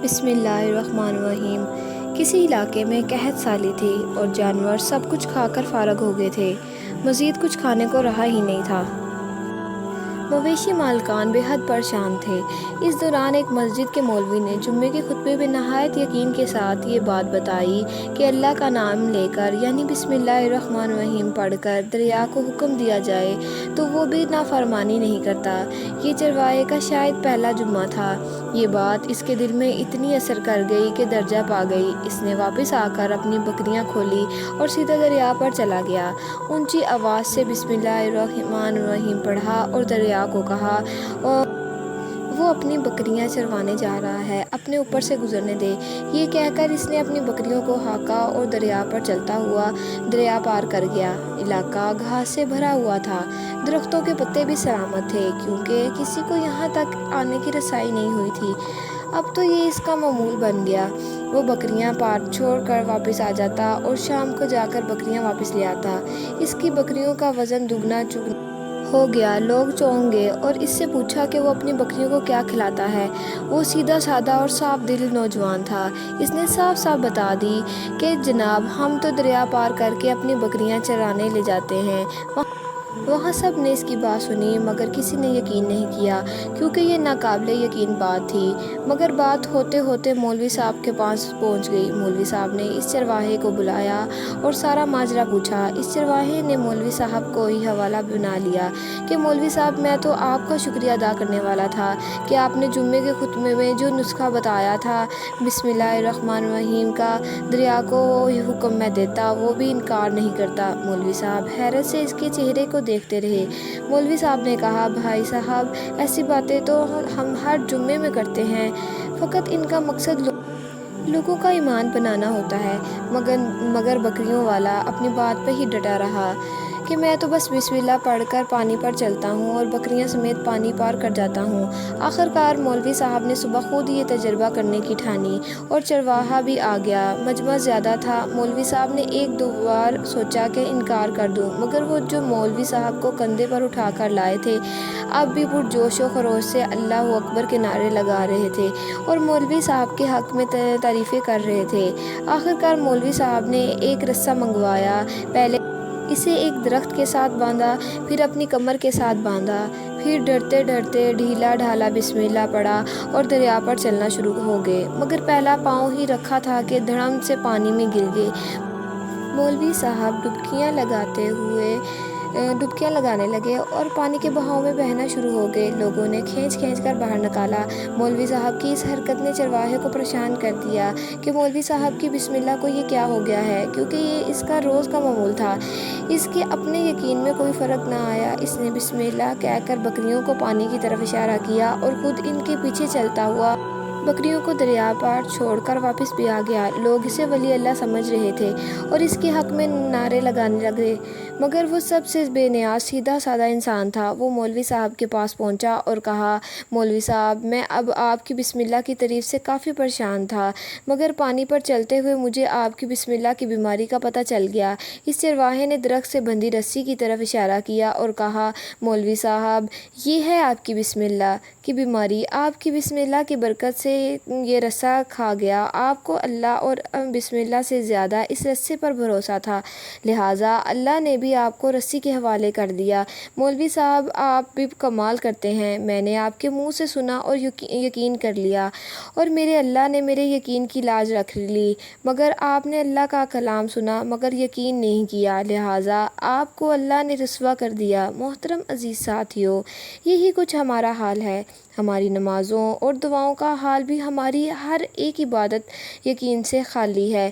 بسم اللہ الرحمن الرحیم۔ کسی علاقے میں قحط سالی تھی اور جانور سب کچھ کھا کر فارغ ہو گئے تھے۔ مزید کچھ کھانے کو رہا ہی نہیں تھا۔ مویشی مالکان بے حد پریشان تھے۔ اس دوران ایک مسجد کے مولوی نے جمعے کے خطبے میں نہایت یقین کے ساتھ یہ بات بتائی کہ اللہ کا نام لے کر یعنی بسم اللہ الرحمن الرحیم پڑھ کر دریا کو حکم دیا جائے تو وہ بھی نافرمانی نہیں کرتا۔ یہ چرواہے کا شاید پہلا جمعہ تھا۔ یہ بات اس کے دل میں اتنی اثر کر گئی کہ درجہ پا گئی۔ اس نے واپس آ کر اپنی بکریاں کھولی اور سیدھا دریا پر چلا گیا۔ اونچی آواز سے بسم اللہ الرحمن الرحیم پڑھا اور دریا کو کہا وہ اپنی بکریاں چروانے جا رہا ہے، اپنے اوپر سے گزرنے دے۔ یہ کہہ کر اس نے اپنی بکریوں کو ہانکا اور دریا پر چلتا ہوا دریا پار کر گیا۔ علاقہ گھاس سے بھرا ہوا تھا، درختوں کے پتے بھی سلامت تھے کیونکہ کسی کو یہاں تک آنے کی رسائی نہیں ہوئی تھی۔ اب تو یہ اس کا معمول بن گیا۔ وہ بکریاں پار چھوڑ کر واپس آ جاتا اور شام کو جا کر بکریاں واپس لے آتا۔ اس کی بکریوں کا وزن دگنا چگنا ہو گیا۔ لوگ چونک گئے اور اس سے پوچھا کہ وہ اپنی بکریوں کو کیا کھلاتا ہے۔ وہ سیدھا سادہ اور صاف دل نوجوان تھا۔ اس نے صاف صاف بتا دی کہ جناب ہم تو دریا پار کر کے اپنی بکریاں چرانے لے جاتے ہیں۔ وہاں سب نے اس کی بات سنی مگر کسی نے یقین نہیں کیا کیونکہ یہ ناقابل یقین بات تھی۔ مگر بات ہوتے ہوتے مولوی صاحب کے پاس پہنچ گئی۔ مولوی صاحب نے اس چرواہے کو بلایا اور سارا ماجرا پوچھا۔ اس چرواہے نے مولوی صاحب کو ہی حوالہ بنا لیا کہ مولوی صاحب میں تو آپ کا شکریہ ادا کرنے والا تھا کہ آپ نے جمعے کے خطبے میں جو نسخہ بتایا تھا بسم اللہ الرحمن الرحیم کا، دریا کو حکم میں دیتا وہ بھی انکار نہیں کرتا۔ مولوی صاحب حیرت سے اس کے چہرے کو دیکھتے رہے۔ مولوی صاحب نے کہا بھائی صاحب ایسی باتیں تو ہم ہر جمعے میں کرتے ہیں، فقط ان کا مقصد لوگوں کا ایمان بنانا ہوتا ہے۔ مگر بکریوں والا اپنی بات پہ ہی ڈٹا رہا کہ میں تو بس بسم اللہ پڑھ کر پانی پر چلتا ہوں اور بکریاں سمیت پانی پار کر جاتا ہوں۔ آخرکار مولوی صاحب نے صبح خود یہ تجربہ کرنے کی ٹھانی اور چرواہا بھی آ گیا۔ مجمع زیادہ تھا۔ مولوی صاحب نے ایک دو بار سوچا کہ انکار کر دوں مگر وہ جو مولوی صاحب کو کندھے پر اٹھا کر لائے تھے اب بھی پرجوش و خروش سے اللہ اکبر کے نعرے لگا رہے تھے اور مولوی صاحب کے حق میں تعریفیں کر رہے تھے۔ آخرکار مولوی صاحب نے ایک رسہ منگوایا، پہلے اسے ایک درخت کے ساتھ باندھا، پھر اپنی کمر کے ساتھ باندھا، پھر ڈرتے ڈرتے ڈھیلا ڈھالا بسم اللہ پڑھا اور دریا پر چلنا شروع ہو گئے۔ مگر پہلا پاؤں ہی رکھا تھا کہ دھڑام سے پانی میں گر گئے۔ مولوی صاحب ڈبکیاں لگانے لگے اور پانی کے بہاؤ میں بہنا شروع ہو گئے۔ لوگوں نے کھینچ کھینچ کر باہر نکالا۔ مولوی صاحب کی اس حرکت نے چرواہے کو پریشان کر دیا کہ مولوی صاحب کی بسم اللہ کو یہ کیا ہو گیا ہے، کیونکہ یہ اس کا روز کا معمول تھا۔ اس کے اپنے یقین میں کوئی فرق نہ آیا۔ اس نے بسم اللہ کہہ کر بکریوں کو پانی کی طرف اشارہ کیا اور خود ان کے پیچھے چلتا ہوا بکریوں کو دریا پار چھوڑ کر واپس بھی آ گیا۔ لوگ اسے ولی اللہ سمجھ رہے تھے اور اس کے حق میں نعرے لگانے لگے مگر وہ سب سے بے نیاز سیدھا سادہ انسان تھا۔ وہ مولوی صاحب کے پاس پہنچا اور کہا مولوی صاحب میں اب آپ کی بسم اللہ کی تعریف سے کافی پریشان تھا مگر پانی پر چلتے ہوئے مجھے آپ کی بسم اللہ کی بیماری کا پتہ چل گیا۔ اس چرواہے نے درخت سے بندھی رسی کی طرف اشارہ کیا اور کہا مولوی صاحب یہ ہے آپ کی بسم اللہ کی بیماری، آپ کی بسم اللہ کی برکت سے یہ رسہ کھا گیا۔ آپ کو اللہ اور بسم اللہ سے زیادہ اس رسے پر بھروسہ تھا، لہٰذا اللہ نے بھی آپ کو رسی کے حوالے کر دیا۔ مولوی صاحب آپ بھی کمال کرتے ہیں، میں نے آپ کے منہ سے سنا اور یقین کر لیا اور میرے اللہ نے میرے یقین کی لاج رکھ لی، مگر آپ نے اللہ کا کلام سنا مگر یقین نہیں کیا، لہٰذا آپ کو اللہ نے رسوا کر دیا۔ محترم عزیز ساتھیو، یہی کچھ ہمارا حال ہے۔ ہماری نمازوں اور دعاؤں کا حال بھی ہماری ہر ایک عبادت یقین سے خالی ہے۔